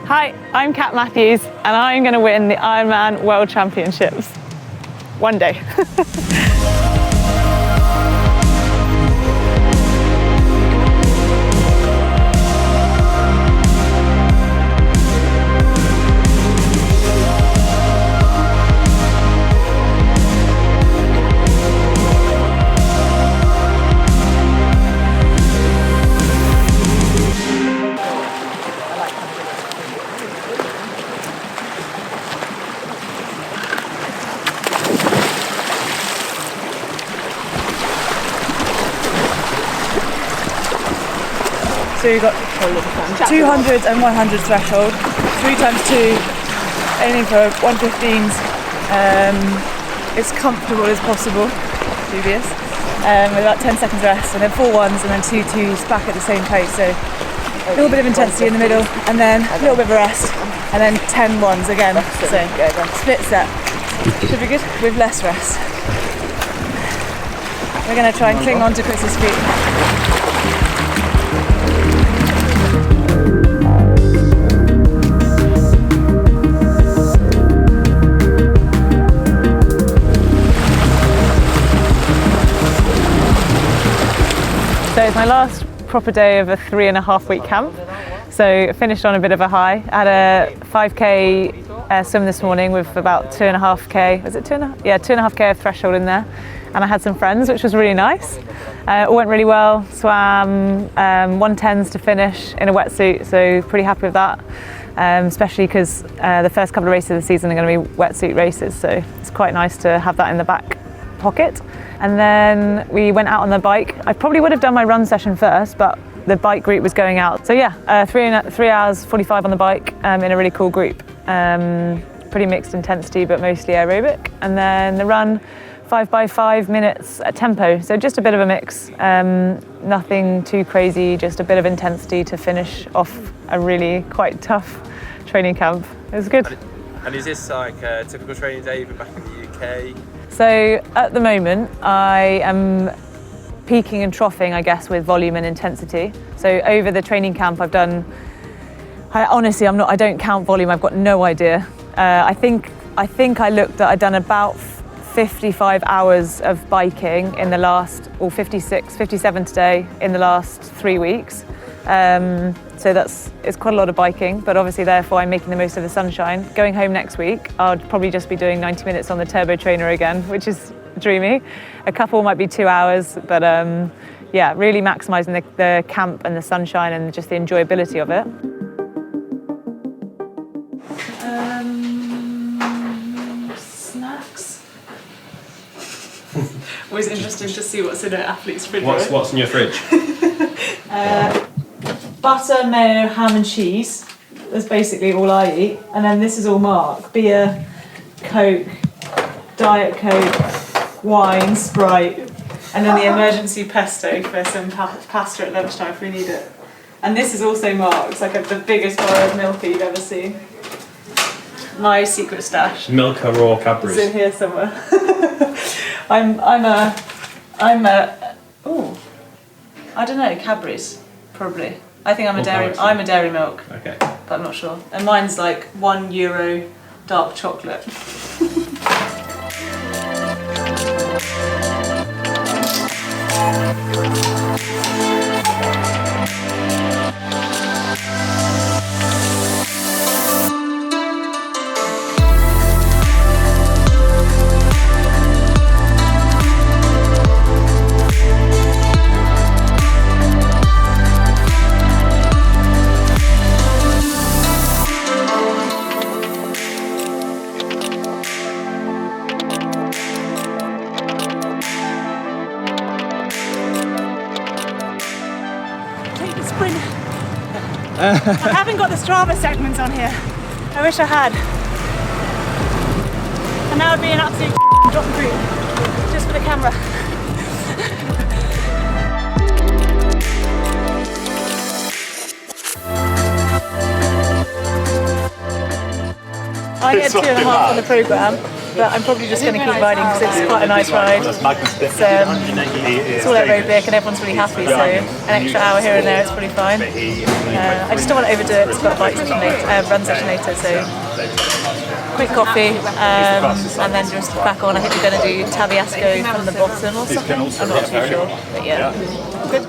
Hi, I'm Kat Matthews and I'm going to win the Ironman World Championships. One day. So you've got 200s and 100s threshold, 3 times 2, aiming for 115s, as comfortable as possible, dubious, with about 10 seconds rest, and then 4 1s and then 2 2s back at the same pace, so a little bit of intensity in the middle, and then a little bit of rest, and then 10 1s again, so split set, should be good, with less rest. We're going to try and cling on to Chris's feet. So it's my last proper day of a 3.5-week camp. So I finished on a bit of a high. I had a 5k swim this morning with about 2.5k, was it 2.5? Yeah, 2.5k of threshold in there. And I had some friends, which was really nice. All went really well, swam 110s to finish in a wetsuit, so pretty happy with that. Especially because the first couple of races of the season are going to be wetsuit races, so it's quite nice to have that in the back pocket. And then we went out on the bike. I probably would have done my run session first, but the bike group was going out. So yeah, 3 hours 45 on the bike in a really cool group. Pretty mixed intensity, but mostly aerobic. And then the run, 5 by 5 minutes at tempo. So just a bit of a mix. Nothing too crazy, just a bit of intensity to finish off a really quite tough training camp. It was good. And is this like a typical training day even back in the UK? So at the moment, I am peaking and troughing, I guess, with volume and intensity. So over the training camp, I don't count volume. I've got no idea. I think I'd done about 55 hours of biking in the last, or 57 today in the last 3 weeks. So it's quite a lot of biking, but obviously therefore I'm making the most of the sunshine. Going home next week, I'll probably just be doing 90 minutes on the turbo trainer again, which is dreamy. A couple might be 2 hours, but yeah, really maximising the camp and the sunshine and just the enjoyability of it. Snacks. Always interesting to see what's in an athlete's fridge. What's in your fridge? Butter, mayo, ham and cheese. That's basically all I eat. And then this is all Mark. Beer, Coke, Diet Coke, wine, Sprite. And then the emergency pesto for some pasta at lunchtime if we need it. And this is also Mark's, like the biggest bar of milk you've ever seen. My secret stash. Milka raw Cadbury's. It's in here somewhere. I don't know, Cadbury's, probably. I think I'm a dairy milk. Okay. But I'm not sure. And mine's like €1 dark chocolate. I haven't got the Strava segments on here. I wish I had. And that would be an absolute drop and group, just for the camera. I get 2.5 on the programme. but I'm probably just going to keep riding because it's quite a nice ride. It's all aerobic and everyone's really happy, so an extra hour here and there is pretty fine. I just don't want to overdo it because I've got a bike session later, run session later, so quick coffee and then just back on. I think we're going to do Taviasco from the bottom or something. I'm not too sure, but yeah, good.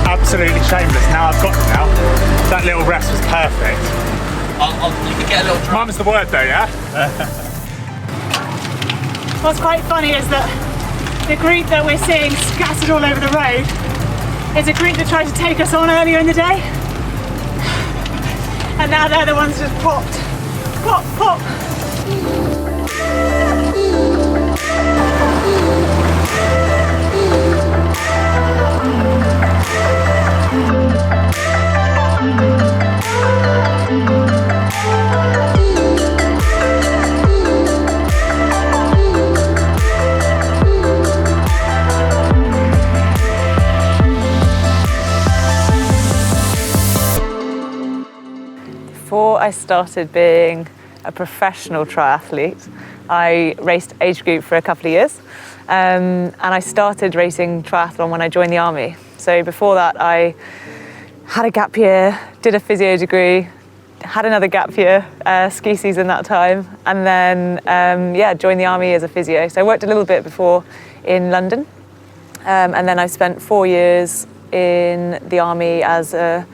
Absolutely shameless. Now I've got them now. That little rest was perfect. You can get a little. Mum's the word though, yeah? What's quite funny is that the group that we're seeing scattered all over the road is a group that tried to take us on earlier in the day. And now they're the ones just popped. Pop, pop. Before I started being a professional triathlete, I raced age group for a couple of years, and I started racing triathlon when I joined the army. So before that, I had a gap year, did a physio degree, had another gap year, ski season that time, and then joined the army as a physio. So I worked a little bit before in London, and then I spent 4 years in the army as a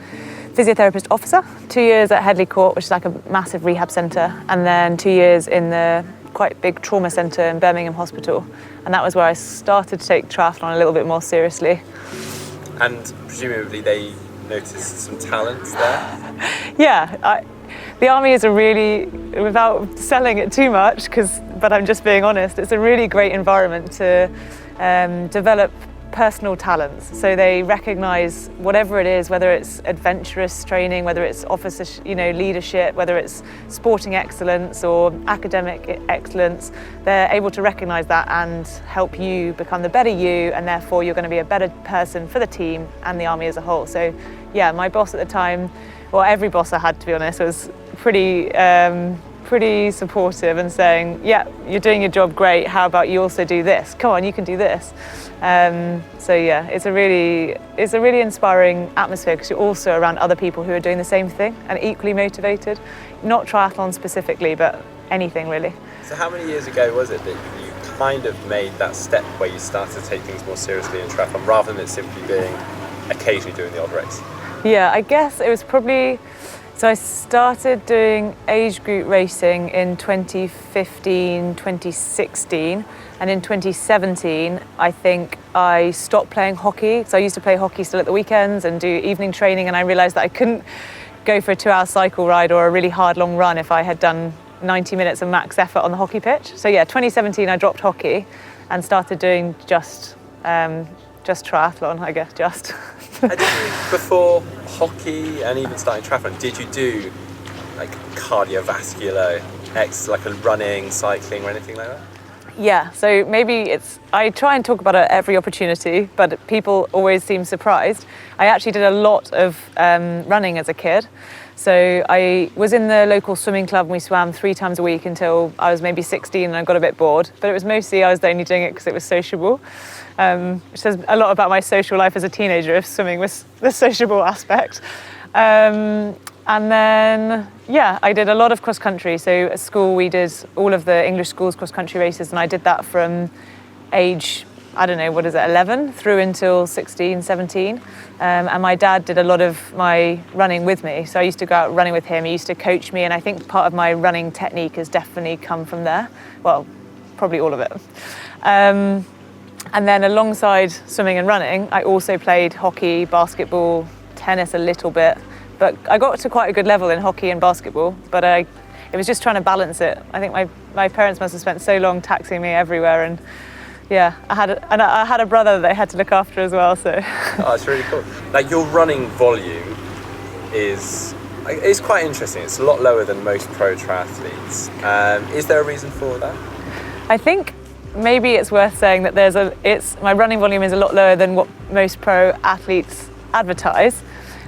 physiotherapist officer, 2 years at Headley Court, which is like a massive rehab centre, and then 2 years in the quite big trauma centre in Birmingham Hospital. And that was where I started to take triathlon a little bit more seriously. And presumably they noticed some talents there? Yeah, the army is a really, without selling it too much, but I'm just being honest, it's a really great environment to develop personal talents. So they recognise whatever it is, whether it's adventurous training, whether it's officer, leadership, whether it's sporting excellence or academic excellence, they're able to recognise that and help you become the better you, and therefore you're going to be a better person for the team and the army as a whole. So yeah, my boss at the time, well, every boss I had, to be honest, was pretty supportive and saying, yeah, you're doing your job great, how about you also do this? Come on, you can do this. So yeah, it's a really inspiring atmosphere because you're also around other people who are doing the same thing and equally motivated. Not triathlon specifically, but anything really. So how many years ago was it that you kind of made that step where you started to take things more seriously in triathlon rather than it simply being occasionally doing the odd race? Yeah, I guess it was probably, so I started doing age group racing in 2015, 2016, and in 2017, I think I stopped playing hockey. So I used to play hockey still at the weekends and do evening training, and I realised that I couldn't go for a 2-hour cycle ride or a really hard long run if I had done 90 minutes of max effort on the hockey pitch. So yeah, 2017 I dropped hockey and started doing just triathlon, I guess, just. And did you, before hockey and even starting triathlon, did you do like cardiovascular exercise, like a running, cycling or anything like that? Yeah, so maybe I try and talk about it every opportunity, but people always seem surprised. I actually did a lot of running as a kid. So I was in the local swimming club and we swam 3 times a week until I was maybe 16 and I got a bit bored. But it was mostly I was only doing it because it was sociable, which says a lot about my social life as a teenager if swimming was the sociable aspect. And then, yeah, I did a lot of cross country. So at school we did all of the English schools cross country races, and I did that from age, 11 through until 16, 17. And my dad did a lot of my running with me. So I used to go out running with him. He used to coach me, and I think part of my running technique has definitely come from there. Well, probably all of it. And then alongside swimming and running, I also played hockey, basketball, tennis a little bit. But I got to quite a good level in hockey and basketball, but it was just trying to balance it. I think my parents must have spent so long taxing me everywhere, and yeah, I had a brother that I had to look after as well. So. Oh, it's really cool. Like your running volume is quite interesting. It's a lot lower than most pro triathletes. Is there a reason for that? I think maybe it's worth saying that my running volume is a lot lower than what most pro athletes advertise.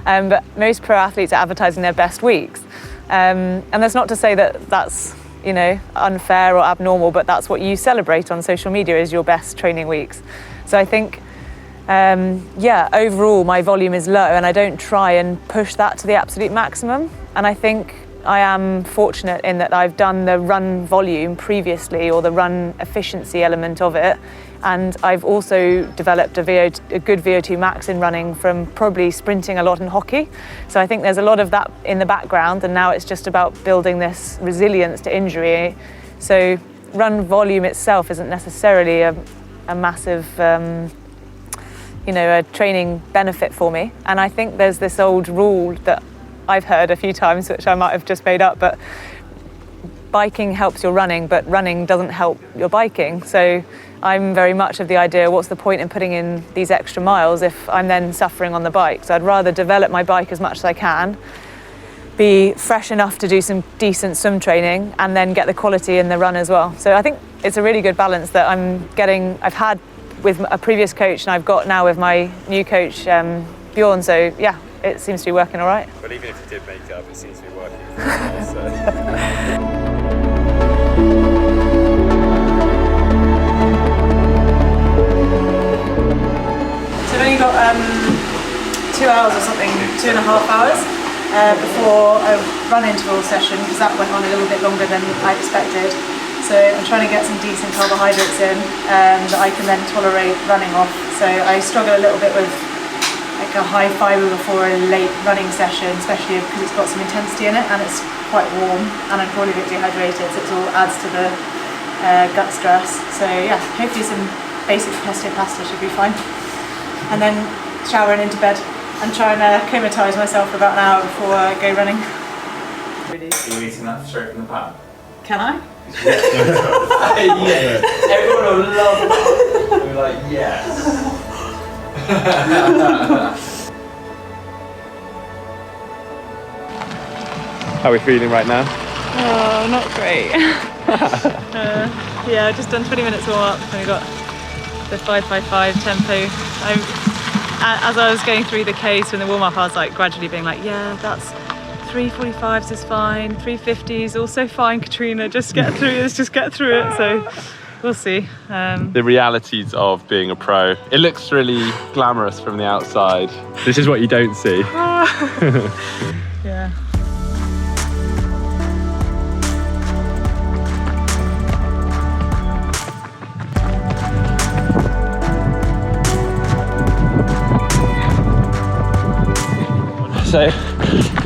But most pro athletes are advertising their best weeks. And that's not to say that that's, you know, unfair or abnormal, but that's what you celebrate on social media is your best training weeks. So I think, overall my volume is low and I don't try and push that to the absolute maximum. And I think I am fortunate in that I've done the run volume previously, or the run efficiency element of it. And I've also developed a good VO2 max in running from probably sprinting a lot in hockey. So I think there's a lot of that in the background, and now it's just about building this resilience to injury. So run volume itself isn't necessarily a massive, a training benefit for me. And I think there's this old rule that I've heard a few times, which I might have just made up, but biking helps your running, but running doesn't help your biking. So I'm very much of the idea, what's the point in putting in these extra miles if I'm then suffering on the bike? So I'd rather develop my bike as much as I can, be fresh enough to do some decent swim training, and then get the quality in the run as well. So I think it's a really good balance that I've had with a previous coach, and I've got now with my new coach, Bjorn. So yeah, it seems to be working all right. But even if you did make it up, it seems to be working for you, so. I've only got 2 hours or something, 2.5 hours before a run interval session, because that went on a little bit longer than I expected. So I'm trying to get some decent carbohydrates in that I can then tolerate running off. So I struggle a little bit with like a high fibre before a late running session, especially because it's got some intensity in it and it's quite warm, and I'm probably a bit dehydrated, so it all adds to the gut stress. So yeah, hopefully some basic pesto pasta should be fine. And then shower and into bed and try and acclimatise myself for about an hour before I go running. Are you eating that straight from the pan? Can I? Yeah. Everyone will love it. We're like, yes. How are we feeling right now? Oh, not great. Yeah, just done 20 minutes warm up and we got the 5:55 tempo. As I was going through the case from the warm up, I was like gradually being like, yeah, that's 3:45s is fine, 3:50s also fine, Katrina, just get through this, just get through it. So we'll see. The realities of being a pro. It looks really glamorous from the outside. This is what you don't see. Yeah. So,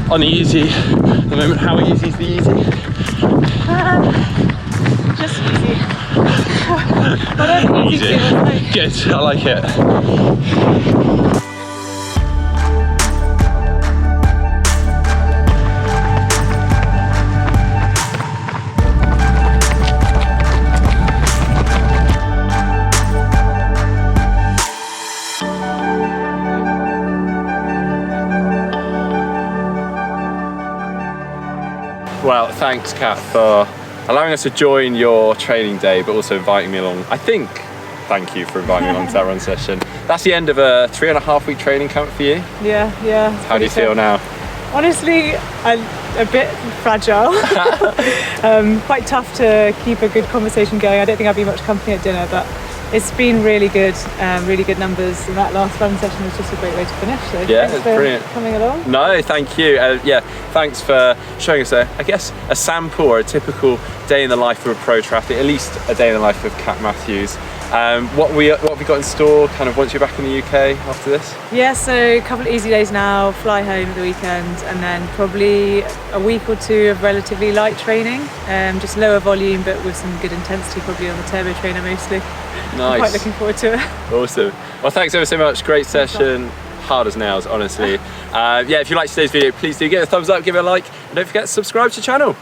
on the easy, at the moment, how easy is the easy? Just easy. Whatever easy feels like. Good, I like it. Well, thanks, Kat, for allowing us to join your training day, but also inviting me along. Thank you for inviting me along to that run session. That's the end of a 3.5 week training camp for you. Yeah. How do you feel now? Honestly, a bit fragile. Quite tough to keep a good conversation going. I don't think I'd be much company at dinner, but it's been really good numbers, and that last run session was just a great way to finish. So yeah, thanks it's for brilliant. coming along. No, thank you. Thanks for showing us a sample or a typical day in the life of a pro triathlete, at least a day in the life of Kat Matthews. What have we got in store kind of once you're back in the UK after this? Yeah, so a couple of easy days now, fly home at the weekend, and then probably a week or two of relatively light training, just lower volume but with some good intensity, probably on the turbo trainer mostly. Nice. I'm quite looking forward to it. Awesome. Well, thanks ever so much. Great session. Hard as nails, honestly. If you liked today's video, please do give it a thumbs up, give it a like, and don't forget to subscribe to the channel.